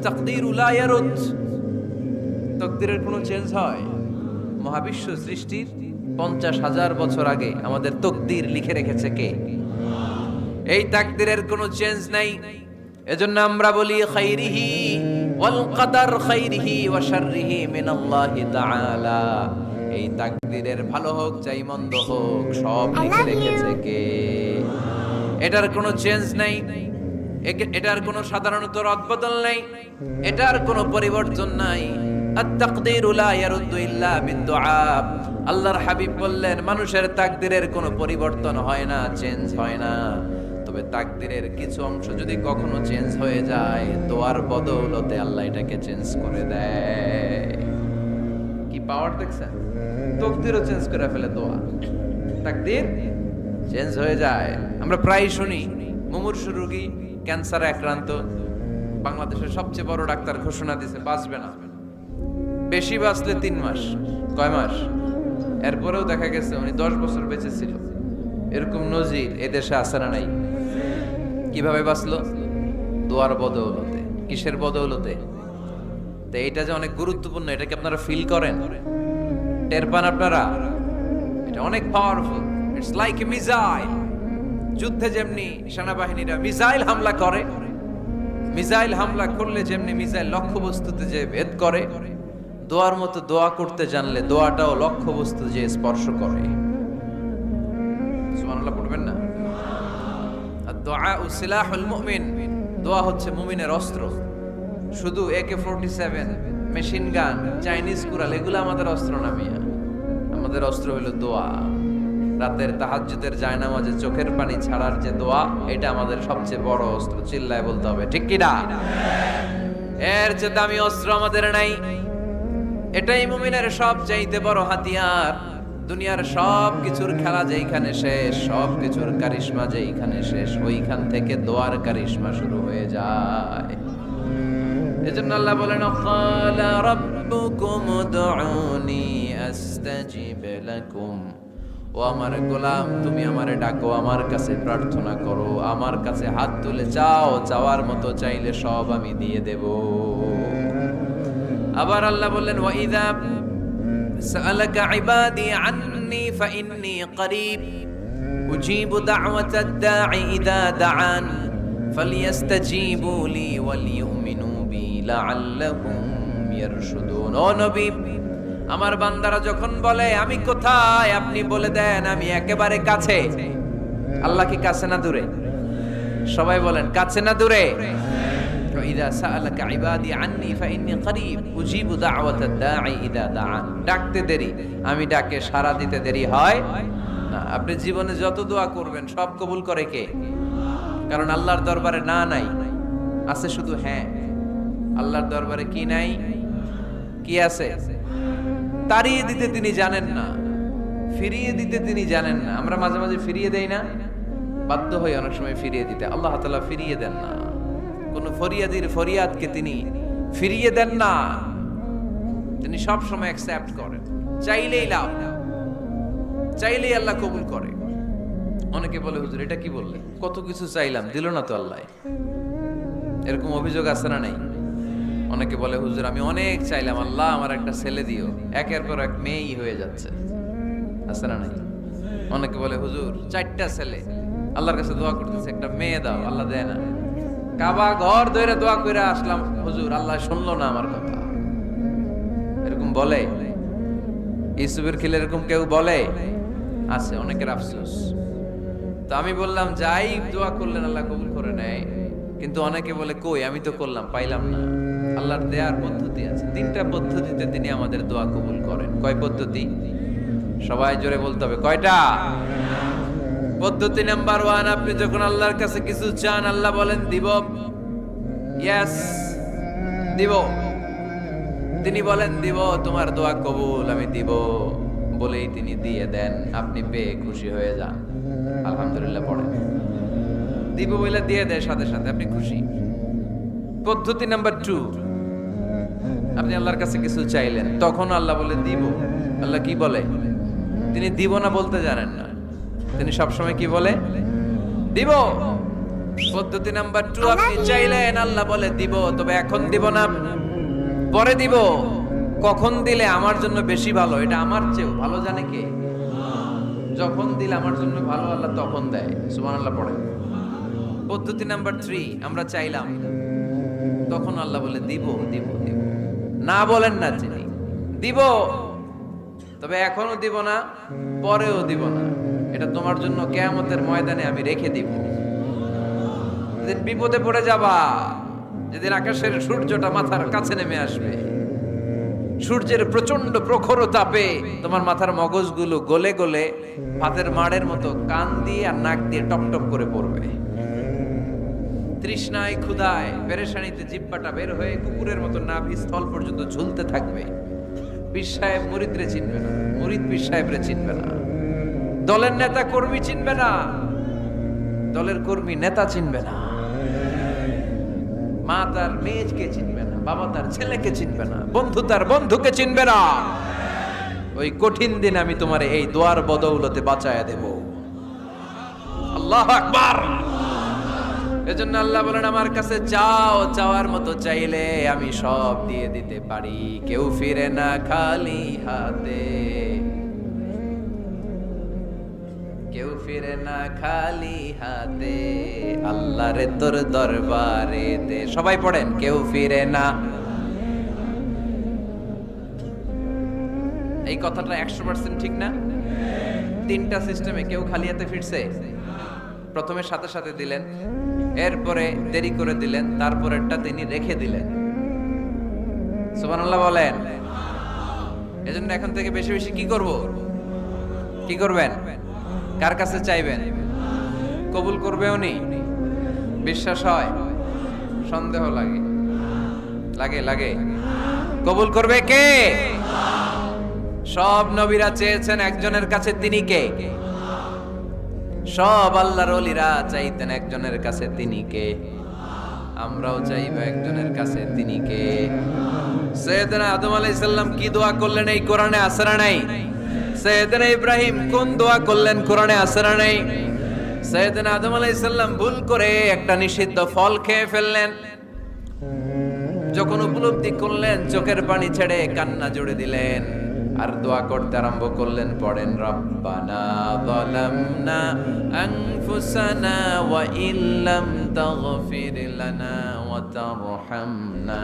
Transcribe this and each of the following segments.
তাকদীরু লা ইয়ারুদ, তাকদীরের কোনো চেঞ্জ হয়? মহাবিশ্ব সৃষ্টির 50,000 বছর আগে আমাদের তাকদীর লিখে রেখেছে কে? এই তাকদীরের কোনো চেঞ্জ নাই। এজন্য আমরা বলি খাইরিহি ওয়াল কদর, খাইরিহি ওয়া শাররিহি মিনাল্লাহি তাআলা। এই তাকদীরের ভালো হোক চাই মন্দ হোক, সব লিখে রেখেছে কে? এটার কোনো চেঞ্জ নাই, এটার কোনো সাধারণত রদবদল নাই, এটার কোনো পরিবর্তন নাই। আত-তাকদীরু লা ইয়ারুদ্দু ইল্লা বিদ-দুআ। আল্লাহর হাবিব বললেন, মানুষের তাকদীরের কোনো পরিবর্তন হয় না, চেঞ্জ হয় না। তবে তাকদীরের কিছু অংশ যদি কখনো চেঞ্জ হয়ে যায়, দোয়ার বদৌলতে আল্লাহ এটাকে চেঞ্জ করে দেয়। কি পাওয়ার দেখছেন? তাকদীরও চেঞ্জ করে ফেলে দোয়া, তাকদীর চেঞ্জ হয়ে যায়। আমরা প্রায় শুনি মুমূর্ষু রোগী, ক্যান্সারে আক্রান্ত, বাংলাদেশের সবচেয়ে বড় ডাক্তার ঘোষণা দিয়েছে বাঁচবে না, বেশি বাঁচলে 3 মাস। কয় মাস? এরপরেও দেখা গেছে উনি 10 বছর বেঁচে ছিল। এরকম নজির এদেশে আছে না নাই? কিভাবে বাঁচলো? দোয়ার বদৌলতে। কিসের বদৌলতে? তো এইটা যে অনেক গুরুত্বপূর্ণ, এটা কি আপনারা ফিল করেন, টের পান আপনারা? এটা অনেক powerful. It's like a missile. যুদ্ধে যেমনি সেনাবাহিনীরা মিসাইল হামলা করে, মিসাইল হামলা করলে যেমনি মিসাইল লক্ষ্যবস্তুতে যে ভেদ করে, দোয়ার মতো দোয়া করতে জানলে দোয়াটাও লক্ষ্যবস্তু যে স্পর্শ করে। সুবহানাল্লাহ পড়বেন না? আর-দুআ সিলাহুল মুমিন। দোয়া হচ্ছে মুমিনের অস্ত্র। শুধু AK-47, মেশিন গান, চাইনিজ কুড়াল এগুলো আমাদের অস্ত্র না মিয়া। আমাদের অস্ত্র হলো দোয়া। রাতের তাহাজ্জুদের জায়নামাজে চোখের পানি ছাড়ার যে দোয়া, এটা আমাদের সবচেয়ে বড় অস্ত্র। চিল্লায় বলতে হবে, ঠিক কি না? এর চেয়ে দামি অস্ত্র আমাদের নাই। এটাই মুমিনের সবচাইতে বড় হাতিয়ার। দুনিয়ার সব কিছুর খেলা যেইখানে শেষ, সব কিছুর কারিশমা যেইখানে শেষ, ওইখান থেকে দোয়ার কারিশমা শুরু হয়ে যায়। এজন্য আল্লাহ বলেন, ক্বালা রাব্বুকুম উদউনি আস্তাজিব লাকুম। ও আমার গোলাম, তুমি আমারে ডাকো, আমার কাছে প্রার্থনা করো, আমার কাছে হাত তুলে চাও, চাওয়ার মতো চাইলে সব আমি দিয়ে দেব। আবার আল্লাহ বললেন, ওয়া ইযা সাআলাকা ইবাদি আন্নী ফাইন্নী করিব উজিবু দাওয়াতাদ দাঈ ইযা দাআন ফালইস্তাজিবু লি ওয়ালিউমিনু বি লাআল্লাহুম ইয়ারশুদুন। ও নবী, আমার বান্দারা যখন বলে আমি কোথায়, আপনি বলে দেন আমি একেবারে কাছে। আল্লাহ কি কাছে না দূরে? সবাই বলেন, কাছে না দূরে? ইযা সাআলাকা ইবাদি আন্নী ফাইন্নী করিব উজিবু দাওয়াতাদ দাঈ ইযা দাআন। ডাকতে দেরি, আমি ডাকে সাড়া দিতে দেরি হয় না। আপনি জীবনে যত দোয়া করবেন সব কবুল করে কে? কারণ আল্লাহর দরবারে না নাই, আছে শুধু হ্যাঁ। আল্লাহর দরবারে কি নাই? কি আছে? তাড়িয়ে দিতে তিনি জানেন না, ফিরিয়ে দিতে তিনি জানেন না। আমরা মাঝে মাঝে ফিরিয়ে দেই না, বাধ্য হই অনেক সময় ফিরিয়ে দিতে। আল্লাহ তাআলা ফিরিয়ে দেন না। কোন ফরিয়াদির ফরিয়াদকে তিনি ফিরিয়ে দেন না, তিনি সব সময় অ্যাকসেপ্ট করেন। চাইলেই লাভ, চাইলেই আল্লাহ কবুল করে। অনেকে বলে, হুজুর এটা কি বললেন, কত কিছু চাইলাম দিল না তো আল্লাহ। এরকম অভিযোগ আছে না নাই? অনেকে বলে, হুজুর আমি অনেক চাইলাম, আল্লাহ আমার একটা ছেলে দিও, একের পর এক মেয়েই হয়ে যাচ্ছে। আছে না নাই? অনেকে বলে, হুজুর 4টা ছেলে, আল্লাহর কাছে দোয়া করতেছে একটা মেয়ে দাও, আল্লাহ দেয় না। কাবা ঘর ধরে দোয়া করে আসলাম, হুজুর আল্লাহ শুনলো না আমার কথা। এরকম বলে? ইউসুফের খিলে এরকম কেউ বলে? আছে, অনেকের আফসোস। তো আমি বললাম, যাই দোয়া করলেন আল্লাহ কবুল করে নেয়, কিন্তু অনেকে বলে কই আমি তো করলাম পাইলাম না। আল্লাহর দেয়ার পদ্ধতি আছে, 3টা পদ্ধতিতে তিনি আমাদের দোয়া কবুল করেন। কয় পদ্ধতি? সবাই জোরে বলতে হবে, কয়টা? পদ্ধতি নাম্বার 1, আপনি যখন আল্লাহর কাছে কিছু চান, আল্লাহ বলেন দিব, ইয়েস দিব। তিনি বলেন দিব, তোমার দোয়া কবুল, আমি দিব বলেই তিনি দিয়ে দেন। আপনি পেয়ে খুশি হয়ে যান, আলহামদুলিল্লাহ পড়েন। দিব বলে দিয়ে দেয় সাথে সাথে, আপনি খুশি। পদ্ধতি নাম্বার 2, আপনি আল্লাহর কাছে কিছু চাইলেন, তখন আল্লাহ বলে দিব। আল্লাহ কি বলে? তিনি দিব না বলতে জানেন না, তিনি সবসময় কি বলে? দিব। পদ্ধতি নাম্বার 2, আপনি চাইলেন, আল্লাহ বলে দিব, তবে এখন দিব না, পরে দিব। কখন দিলে আমার জন্য বেশি ভালো, এটা আমার চেয়েও ভালো জানে কে? যখন দিলে আমার জন্য ভালো, আল্লাহ তখন দেয়। সুবহানাল্লাহ পড়ে। পদ্ধতি নাম্বার 3, আমরা চাইলাম, তখন আল্লাহ বলে দিব দিব দিব। না বলেন না যিনি, দিব, তবে এখনো দিব না, পরেও দিব না। এটা তোমার জন্য কিয়ামতের ময়দানে আমি রেখে দিব। যেদিন বিপদে পড়ে যাবা, যেদিন আকাশের সূর্যটা মাথার কাছে নেমে আসবে, সূর্যের প্রচন্ড প্রখর তাপে তোমার মাথার মগজগুলো গলে গলে ভাতের মাড়ের মতো কান দিয়ে আর নাক দিয়ে টপ টপ করে পড়বে। তৃষ্ণায় ক্ষুধায় পেরেশানিতে জিহ্বাটা বের হয়ে কুকুরের মতো নাভি স্থল পর্যন্ত ঝুলতে থাকবে। পীর সাহেব মুরিদরে চিনবে না, মুরিদ পীর সাহেবরে চিনবে না, দলের নেতা কর্মী চিনবে না, দলের কর্মী নেতা চিনবে না, মা তার মেয়েকে চিনবে না, বাবা তার ছেলেকে চিনবে না, বন্ধু তার বন্ধুকে চিনবে না। ওই কঠিন দিন আমি তোমার এই দোয়ার বদৌলতে বাঁচায়া দেব। আল্লাহু আকবার। এজন্য আল্লাহ বলেন, আমার কাছে চাও, চাওয়ার মতো চাইলে আমি সব দিয়ে দিতে পারি। কেউ ফিরে না খালি হাতে, কেউ ফিরে না খালি হাতে, আল্লাহরে তোর দরবারে দে। সবাই পড়েন, কেউ ফিরে না। এই কথাটা 100% ঠিক না? 3টা সিস্টেমে কেউ খালি হাতে ফিরছে? প্রথমে সাথে সাথে দিলেন, এরপরে দেরি করে দিলেন, তারপরেরটা তিনি রেখে দিলেন। সুবহানাল্লাহ বলেন। এজন্য এখন থেকে বেশি বেশি কি করব? কি করবেন? কার কাছে চাইবেন? কবুল করবে উনি? বিশ্বাস হয়? সন্দেহ লাগে? লাগে লাগে? কবুল করবে কে? সব নবীরা চেয়েছেন একজনের কাছে, তিনি কে? সব আল্লাহর ওলিরা চাইতেন একজনের কাছে, তিনি কে? আমরাও চাইবো একজনের কাছে, তিনি কে? সাইয়েদনা আদম আলাইহিস সালাম কি দোয়া করলেন এই কোরআনে আছে না নাই? সাইয়েদনা ইব্রাহিম কোন দোয়া করলেন কোরআনে আছে না নাই? সাইয়েদনা আদম আলাইহিস সালাম ভুল করে একটা নিষিদ্ধ ফল খেয়ে ফেললেন, যখন উপলব্ধি করলেন চোখের পানি ছেড়ে কান্না জুড়ে দিলেন আর দোয়া করতে আরম্ভ করলেন। পড়েন, রব্বানা যালামনা আনফুসানা ওয়া ইল্লাম তাগফির লানা ওয়া তারহামনা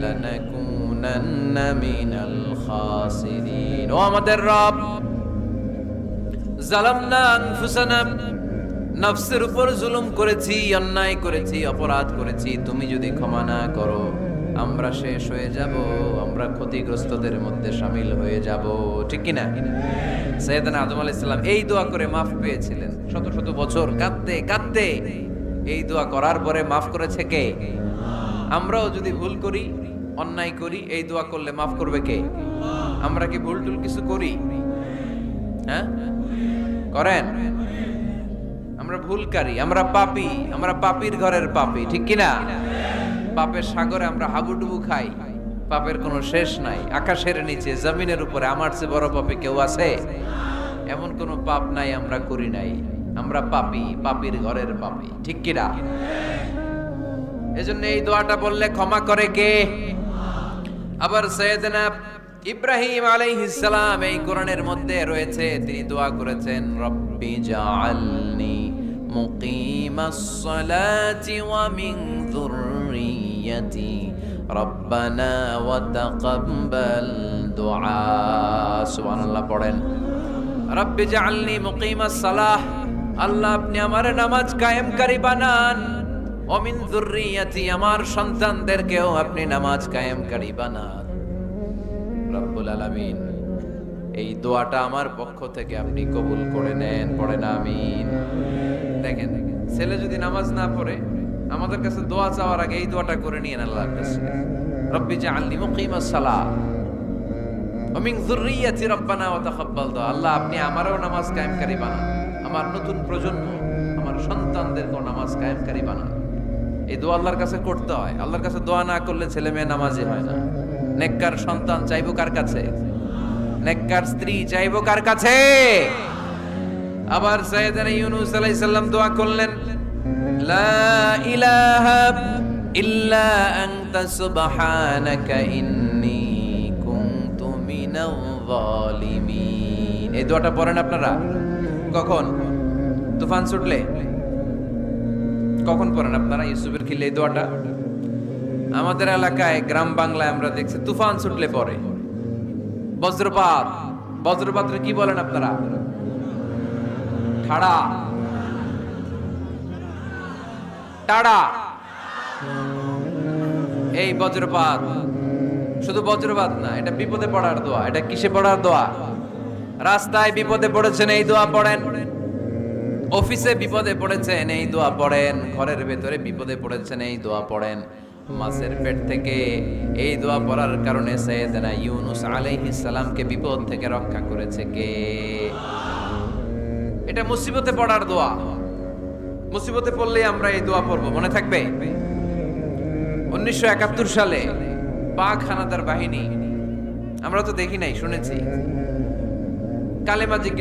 লানাকুনান্না মিনাল খাসিরিন। ও আমাদের রব, যালামনা আনফুসানা, নফসের উপর জুলুম করেছি, অন্যায় করেছি, অপরাধ করেছি, তুমি যদি ক্ষমা না করো আমরা শেষ হয়ে যাব, আমরা ক্ষতিগ্রস্তদের মধ্যে শামিল হয়ে যাব। ঠিক কিনা? সাইয়েদনা আদম আলাইহিস সালাম এই দোয়া করে মাফ পেয়েছিলেন। শত শত বছর কাঁদতে কাঁদতে এই দোয়া করার পরে মাফ করেছে কে? আমরাও যদি ভুল করি, অন্যায় করি, এই দোয়া করলে মাফ করবে কে? আমরা কি ভুল টুল কিছু করি? হ্যাঁ, করেন? আমরা ভুলকারী, আমরা পাপী, আমরা পাপীর ঘরের পাপী। ঠিক কিনা? পাপের সাগরে আমরা হাবুডুবু খাই, পাপের কোনো শেষ নাই। আকাশের নিচে, জমিনের উপরে আমার চেয়ে বড় পাপী কেউ আছে? এমন কোনো পাপ নাই আমরা করি নাই। আমরা পাপী, পাপীর ঘরের পাপী। ঠিক কিনা? এজন্য এই দোয়াটা বললে ক্ষমা করে কে? আবার সাইয়েদনা ইব্রাহিম আলাইহিস সালাম এই কোরআনের মধ্যে রয়েছে, তিনি দোয়া করেছেন, রব্বি জাআলনি মুকিমাস সালাতি ওয়া মিন যুররিয়্যাতি রব্বানা ওয়া তাকাব্বাল দুআ। সুবহানাল্লাহ পড়েন, রব্বি জাআলনি মুকিমাস সালাহ, আল্লাহ আপনি আমার নামাজ কায়েমকারী বানান, ওয়া মিন যুররিয়্যাতি, আমার সন্তানদেরকেও আপনি নামাজ কায়েমকারী বানান। রব্বুল আলামিন, এই দোয়াটা আমার পক্ষ থেকে আপনি কবুল করে নেন। পড়েন আমিন। দেখেন, ছেলে যদি নামাজ না পড়ে আমাদের কাছে দোয়া চাওয়ার আগে এই দোয়াটা করে নিয়েন আল্লাহর কাছে, রব্বি জাআলনি মুকিমাস সালাহ ওয়া মিন যুররিয়্যাতি রব্বানা ওয়া তাকাব্বাল দুআ। আল্লাহ আপনি আমারও নামাজ কায়েমকারী বানান, আমার নতুন প্রজন্ম, আমার সন্তানদেরকেও নামাজ কায়েমকারী বানান। এই দোয়া আল্লাহর কাছে করতে হয়। আল্লাহর কাছে দোয়া না করলে ছেলে মেয়ে নামাজি হয় না। নেককার সন্তান চাইবো কার কাছে? নেককার স্ত্রী চাইবো কার কাছে? আবার সাইয়েদনা ইউনূস আলাইহিস সালাম দোয়া করলেন, লা ইলাহা ইল্লা আনতা সুবহানাকা ইন্নী কুনতু মিনাল যালিমিন। এই দোয়াটা পড়েন আপনারা কখন? তুফান ছুটলে? কখন পড়েন আপনারা ইউসুফের খিলে এই দোয়াটা? আমাদের এলাকায় গ্রাম বাংলায় আমরা দেখছি তুফান ছুটলে পড়ে। বজ্রপাত, বজ্রপাতের কি বলেন আপনারা? ঠাড়া, টাড়া। এই বজ্রপাত শুধু বজ্রপাত না, এটা বিপদে পড়ার দোয়া। এটা কিসে পড়ার দোয়া? রাস্তায় বিপদে পড়েছেন এই দোয়া পড়েন, অফিসে বিপদে পড়েছেন এই দোয়া পড়েন, ঘরের ভেতরে বিপদে পড়েছেন এই দোয়া পড়েন। মাছের পেট থেকে এই দোয়া পড়ার কারণে সাইয়েদনা ইউনূস আলাইহিস সালামকে বিপদ থেকে রক্ষা করেছে কে? এটা মুসিবতে পড়ার দোয়া। মুসিবতে পড়লে আমরা এই দোয়া পড়বো, মনে থাকবে? 1971 সালে পাক হানাদার বাহিনী, আমরা তো দেখি নাই, শুনেছি, কালেমা জিজ্ঞেস